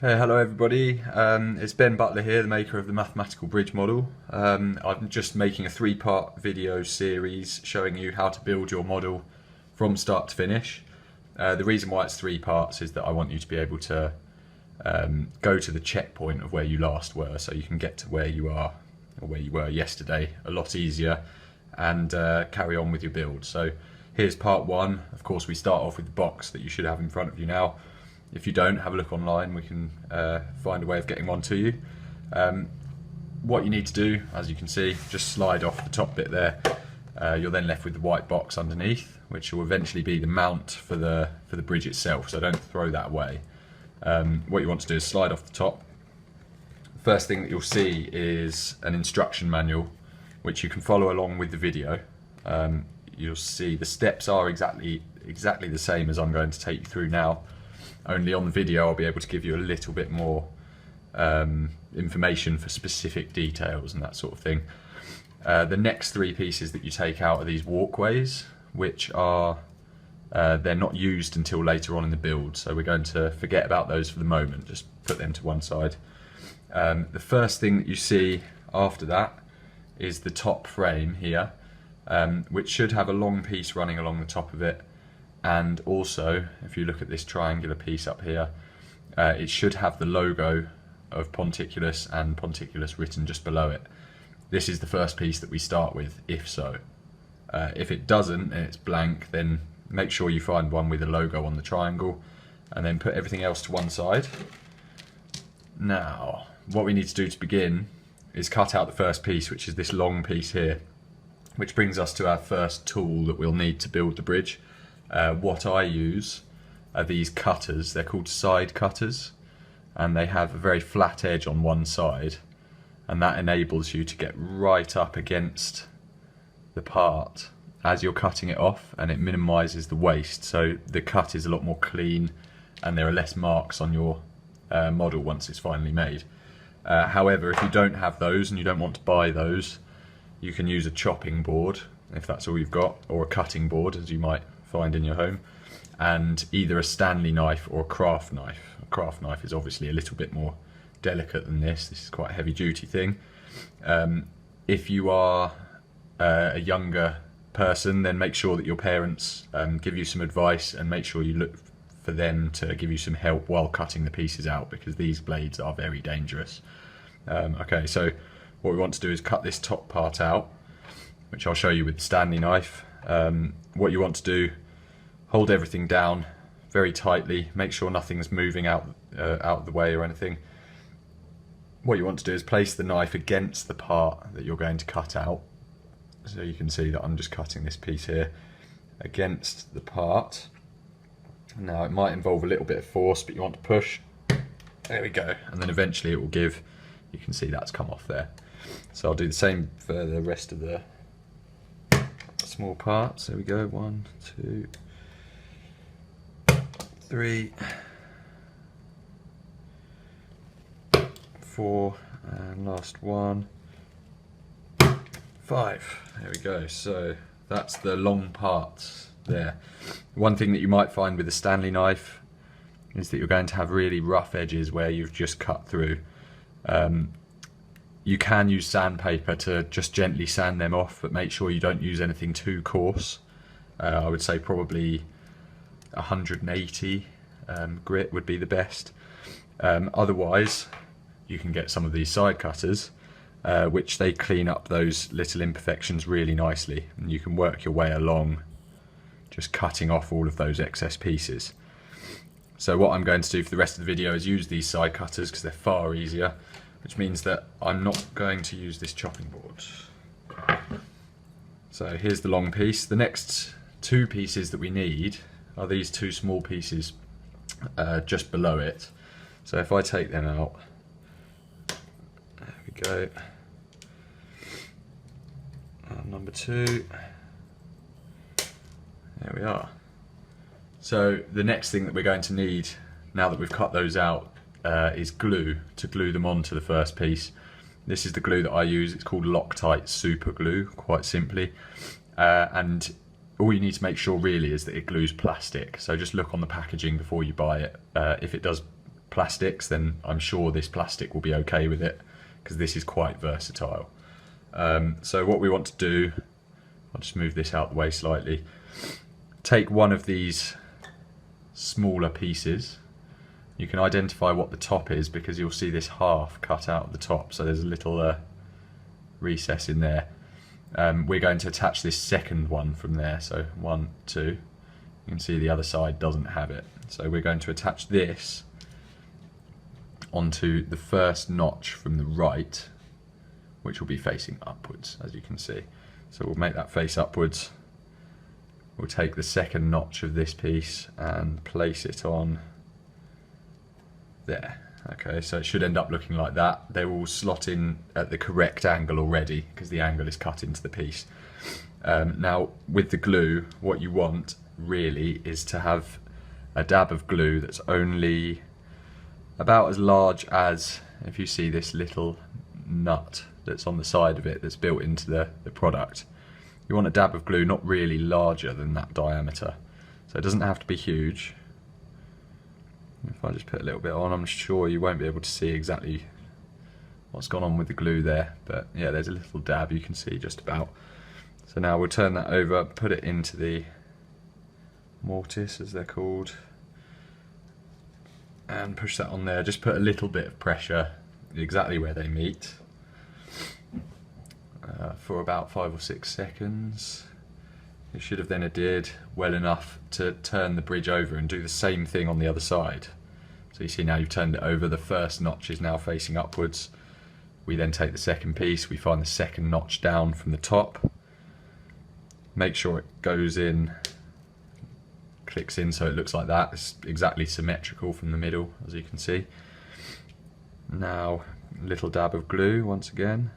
Hey, hello everybody. It's Ben Butler here, the maker of the mathematical bridge model. I'm just making a three-part video series showing you how to build your model from start to finish. The reason why it's three parts is that I want you to be able to go to the checkpoint of where you last were, so you can get to where you are or where you were yesterday a lot easier and carry on with your build. So here's part one. Of course, we start off with the box that you should have in front of you now. If you don't, have a look online, we can find a way of getting one to you. What you need to do, as you can see, just slide off the top bit there. You're then left with the white box underneath, which will eventually be the mount for the bridge itself, so don't throw that away. What you want to do is slide off the top. First thing that you'll see is an instruction manual, which you can follow along with the video. You'll see the steps are exactly the same as I'm going to take you through now. Only on the video I'll be able to give you a little bit more information for specific details and that sort of thing. The next three pieces that you take out are these walkways, which are they're not used until later on in the build, so we're going to forget about those for the moment, just put them to one side. The first thing that you see after that is the top frame here, which should have a long piece running along the top of it. And also, if you look at this triangular piece up here, it should have the logo of Ponticulus and Ponticulus written just below it. This is the first piece that we start with, if so. If it doesn't and it's blank, then make sure you find one with a logo on the triangle and then put everything else to one side. Now, what we need to do to begin is cut out the first piece, which is this long piece here, which brings us to our first tool that we'll need to build the bridge. What I use are these cutters. They're called side cutters, and they have a very flat edge on one side, and that enables you to get right up against the part as you're cutting it off, and it minimises the waste, so the cut is a lot more clean and there are less marks on your model once it's finally made. However, if you don't have those and you don't want to buy those, you can use a chopping board if that's all you've got, or a cutting board as you might find in your home, and either a Stanley knife or a craft knife. A craft knife is obviously a little bit more delicate than this. This is quite a heavy duty thing. If you are a younger person, then make sure that your parents give you some advice, and make sure you look for them to give you some help while cutting the pieces out, because these blades are very dangerous. Okay, so what we want to do is cut this top part out, which I'll show you with the Stanley knife. What you want to do, hold everything down very tightly, make sure nothing's moving out of the way or anything. What you want to do is place the knife against the part that you're going to cut out. So you can see that I'm just cutting this piece here against the part. Now it might involve a little bit of force, but you want to push. There we go, and then eventually it will give. You can see that's come off there. So I'll do the same for the rest of the small parts. There we go, 1, 2, 3, 4, and last one, 5. There we go. So that's the long parts there. One thing that you might find with a Stanley knife is that you're going to have really rough edges where you've just cut through. You can use sandpaper to just gently sand them off, but make sure you don't use anything too coarse. I would say probably 180 grit would be the best. Otherwise, you can get some of these side cutters, which they clean up those little imperfections really nicely, and you can work your way along just cutting off all of those excess pieces. So what I'm going to do for the rest of the video is use these side cutters because they're far easier, which means that I'm not going to use this chopping board. So here's the long piece. The next two pieces that we need are these two small pieces just below it. So if I take them out, there we go. Number 2. There we are. So the next thing that we're going to need, now that we've cut those out, is glue to glue them onto the first piece. This is the glue that I use. It's called Loctite Super Glue, quite simply. And all you need to make sure really is that it glues plastic. So just look on the packaging before you buy it. If it does plastics, then I'm sure this plastic will be okay with it, because this is quite versatile. So what we want to do, I'll just move this out the way slightly, take one of these smaller pieces. You can identify what the top is because you'll see this half cut out at the top, so there's a little recess in there. We're going to attach this second one from there, so 1, 2. You can see the other side doesn't have it, so we're going to attach this onto the first notch from the right, which will be facing upwards, as you can see. So we'll make that face upwards. We'll take the second notch of this piece and place it on there. Okay, so it should end up looking like that. They will slot in at the correct angle already because the angle is cut into the piece. Now with the glue, what you want really is to have a dab of glue that's only about as large as, if you see this little nut that's on the side of it that's built into the product. You want a dab of glue not really larger than that diameter. So it doesn't have to be huge. If I just put a little bit on, I'm sure you won't be able to see exactly what's gone on with the glue there, but yeah, there's a little dab you can see just about. So now we'll turn that over, put it into the mortise, as they're called, and push that on there. Just put a little bit of pressure exactly where they meet for about 5 or 6 seconds. It should have then adhered well enough to turn the bridge over and do the same thing on the other side. So you see now you've turned it over, the first notch is now facing upwards. We then take the second piece, we find the second notch down from the top, make sure it goes in, clicks in so it looks like that. It's exactly symmetrical from the middle, as you can see. Now a little dab of glue once again.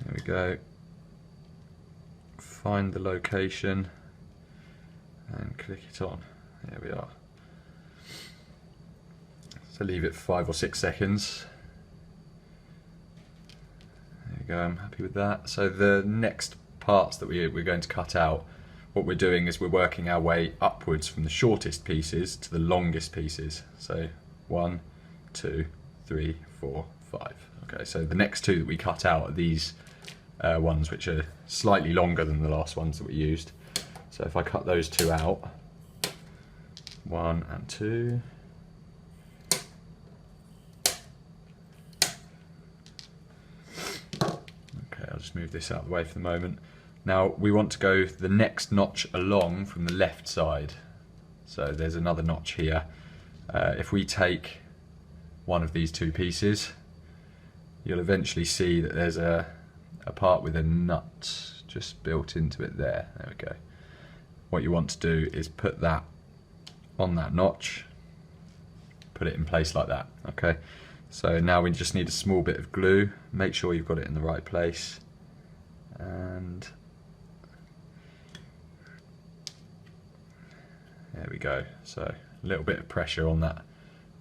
There we go. Find the location and click it on. There we are. So leave it for 5 or 6 seconds. There you go, I'm happy with that. So the next parts that we're going to cut out, what we're doing is we're working our way upwards from the shortest pieces to the longest pieces. So 1, 2, 3, 4, 5. Okay, so the next 2 that we cut out are these ones which are slightly longer than the last ones that we used. So if I cut those 2 out, 1 and 2. Okay, I'll just move this out of the way for the moment. Now we want to go the next notch along from the left side. So there's another notch here. If we take one of these 2 pieces, you'll eventually see that there's a part with a nut just built into it there. There we go. What you want to do is put that on that notch, put it in place like that. Okay, so now we just need a small bit of glue. Make sure you've got it in the right place, and there we go. So a little bit of pressure on that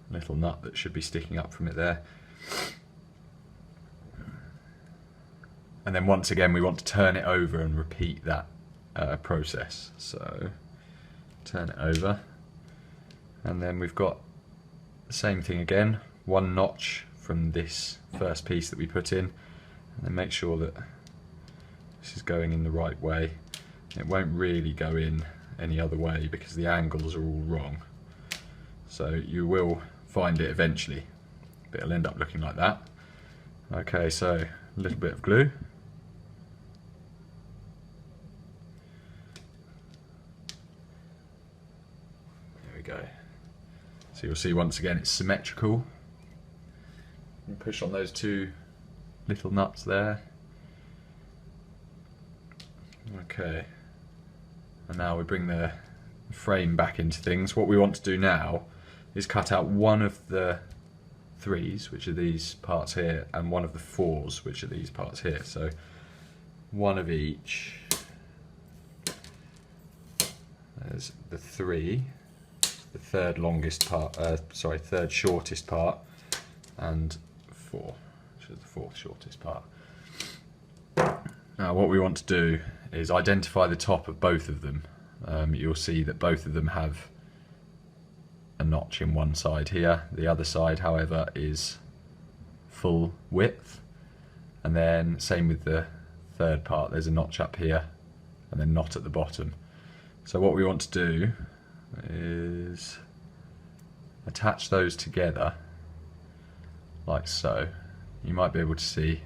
little nut that should be sticking up from it there. And then once again we want to turn it over and repeat that process. So turn it over, and then we've got the same thing again, 1 notch from this first piece that we put in, and then make sure that this is going in the right way. It won't really go in any other way because the angles are all wrong. So you will find it eventually, but it'll end up looking like that. Okay, so a little bit of glue. Go. So you'll see once again it's symmetrical. You push on those 2 little nuts there. Okay, and now we bring the frame back into things. What we want to do now is cut out one of the 3s, which are these parts here, and one of the 4s, which are these parts here. So one of each. There's the 3. The third longest part, third shortest part, and 4, which is the 4th shortest part. Now what we want to do is identify the top of both of them. you'll see that both of them have a notch in one side here. The other side, however, is full width, and then same with the third part, there's a notch up here and then not at the bottom. So what we want to do is attach those together like so. You might be able to see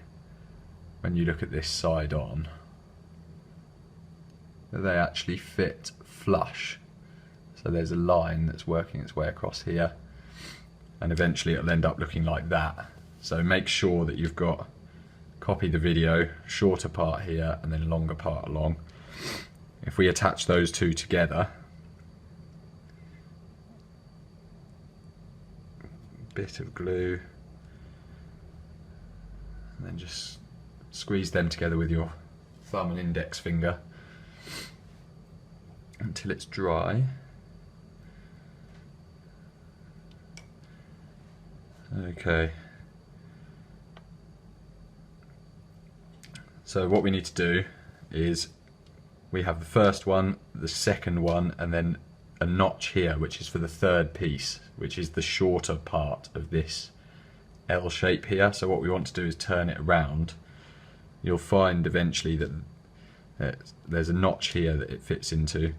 when you look at this side on that they actually fit flush. So there's a line that's working its way across here, and eventually it'll end up looking like that. So make sure that you've got, copy the video, shorter part here and then longer part along. If we attach those two together, bit of glue, and then just squeeze them together with your thumb and index finger until it's dry. Okay. So what we need to do is we have the first one, the second one, and then a notch here, which is for the third piece, which is the shorter part of this L shape here. So what we want to do is turn it around. You'll find eventually that there's a notch here that it fits into,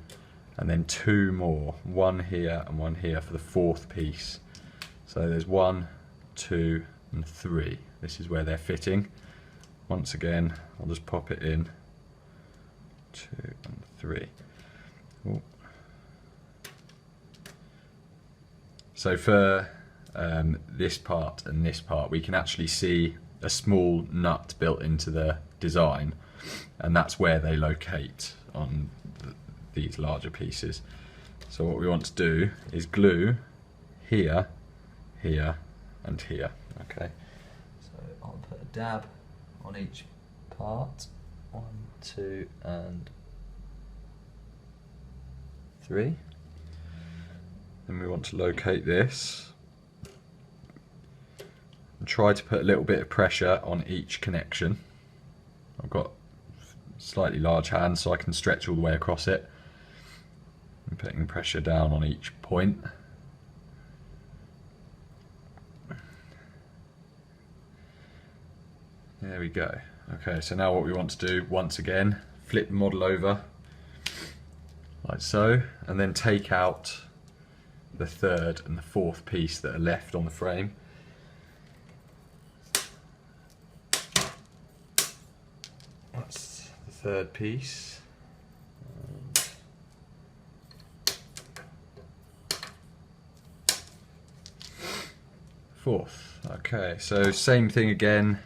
and then two more, one here and one here for the fourth piece. So there's 1, 2 and 3. This is where they're fitting. Once again, I'll just pop it in, 2 and 3. Ooh. So for this part and this part, we can actually see a small nut built into the design, and that's where they locate on these larger pieces. So what we want to do is glue here, here and here. Okay, so I'll put a dab on each part. 1, 2 and 3. Then we want to locate this and try to put a little bit of pressure on each connection. I've got slightly large hands so I can stretch all the way across it. I'm putting pressure down on each point. There we go. Okay, so now what we want to do, once again, flip the model over like so, and then take out the third and the fourth piece that are left on the frame. That's the third piece. Fourth. Okay, so same thing again.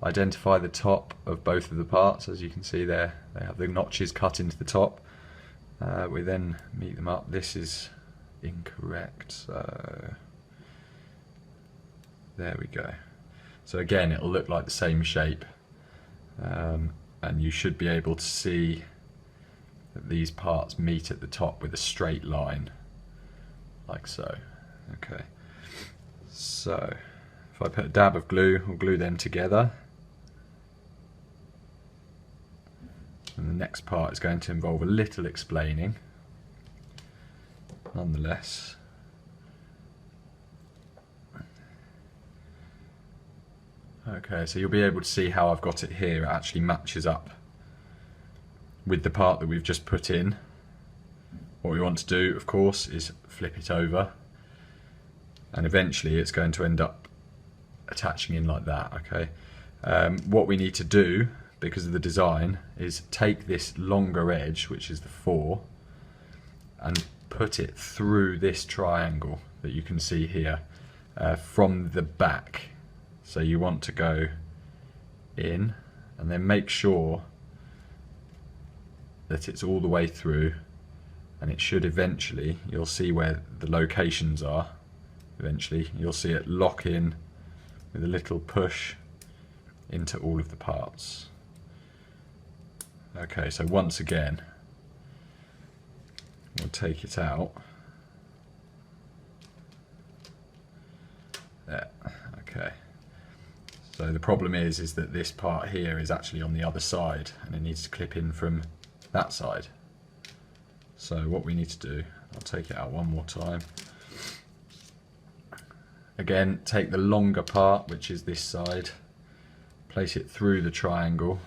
Identify the top of both of the parts. As you can see there, they have the notches cut into the top. We then meet them up. This is incorrect, so there we go. So again, it'll look like the same shape, and you should be able to see that these parts meet at the top with a straight line, like so. Okay, so if I put a dab of glue, we'll glue them together. And the next part is going to involve a little explaining, nonetheless. Okay, so you'll be able to see how I've got it here. It actually matches up with the part that we've just put in. What we want to do, of course, is flip it over, and eventually it's going to end up attaching in like that. Okay, what we need to do, because of the design, is take this longer edge, which is the 4, and put it through this triangle that you can see here from the back. So you want to go in and then make sure that it's all the way through, and it should eventually, you'll see where the locations are, eventually you'll see it lock in with a little push into all of the parts. Okay, so once again, we'll take it out. There, okay. So the problem is that this part here is actually on the other side, and it needs to clip in from that side. So what we need to do, I'll take it out one more time. Again, take the longer part, which is this side, place it through the triangle,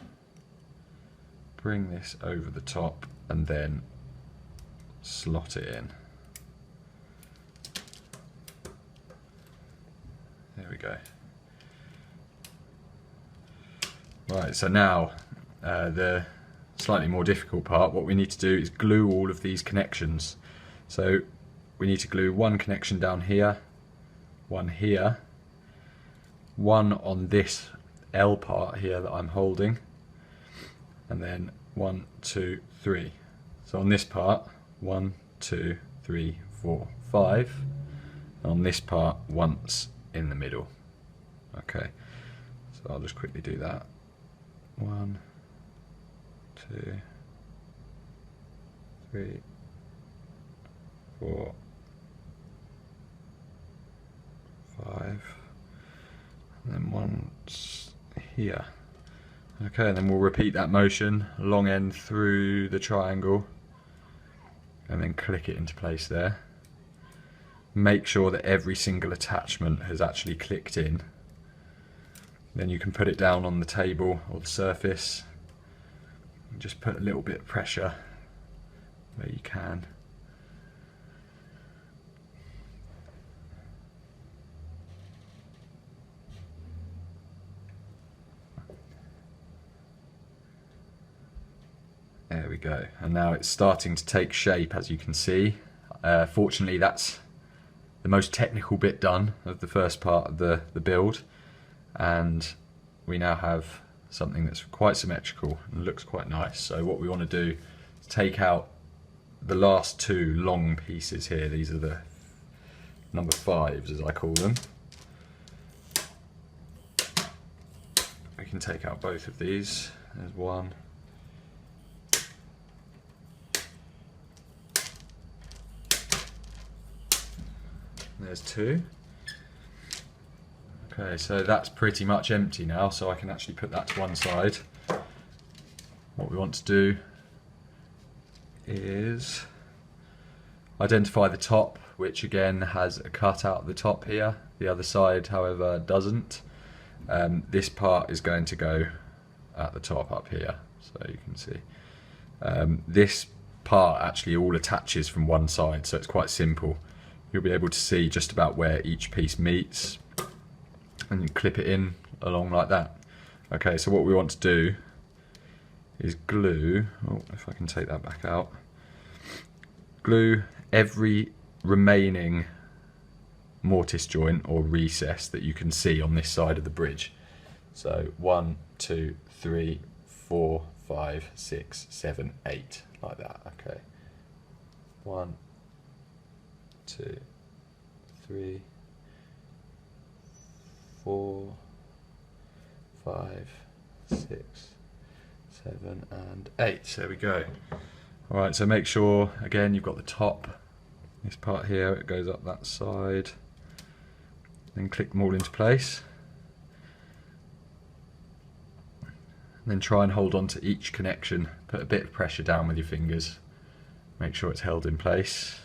bring this over the top, and then slot it in. There we go. Right, so now the slightly more difficult part, what we need to do is glue all of these connections. So we need to glue one connection down here, one here, one on this L part here that I'm holding, and then 1, 2, 3. So on this part, 1, 2, 3, 4, 5, and on this part, once in the middle. Okay, so I'll just quickly do that. 1, 2, 3, 4, 5, and then once here. Okay, and then we'll repeat that motion, long end through the triangle, and then click it into place there. Make sure that every single attachment has actually clicked in. Then you can put it down on the table or the surface, and just put a little bit of pressure where you can. There we go, and now it's starting to take shape, as you can see. Fortunately, that's the most technical bit done of the first part of the build, and we now have something that's quite symmetrical and looks quite nice. So what we want to do is take out the last two long pieces here. These are the number 5s, as I call them. We can take out both of these. There's one. There's 2. Okay, so that's pretty much empty now, so I can actually put that to one side. What we want to do is identify the top, which again has a cut out the top here. The other side, however, doesn't. This part is going to go at the top up here, so you can see. This part actually all attaches from one side, so it's quite simple. You'll be able to see just about where each piece meets, and you clip it in along like that. Okay, so what we want to do is glue, oh, if I can take that back out, glue every remaining mortise joint or recess that you can see on this side of the bridge. So 1, 2, 3, 4, 5, 6, 7, 8, like that. Okay, 1, 2, 3, 4, 5, 6, 7, and 8. There we go. Alright, so make sure, again, you've got the top, this part here, it goes up that side, then click them all into place. And then try and hold on to each connection, put a bit of pressure down with your fingers, make sure it's held in place.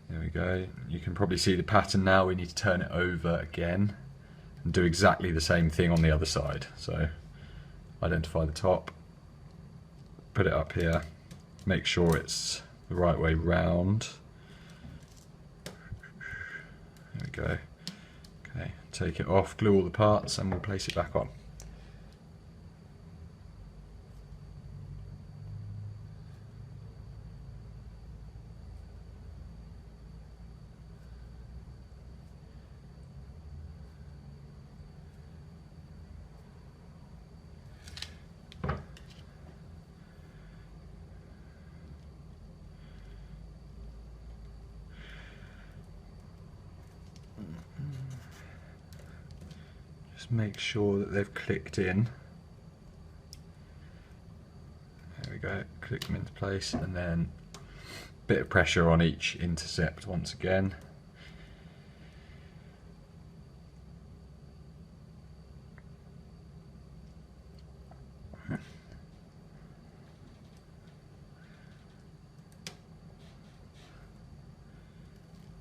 There we go. You can probably see the pattern now. We need to turn it over again and do exactly the same thing on the other side. So identify the top, put it up here, make sure it's the right way round. There we go. Okay, take it off, glue all the parts, and we'll place it back on. Just make sure that they've clicked in. There we go, click them into place, and then a bit of pressure on each intercept once again.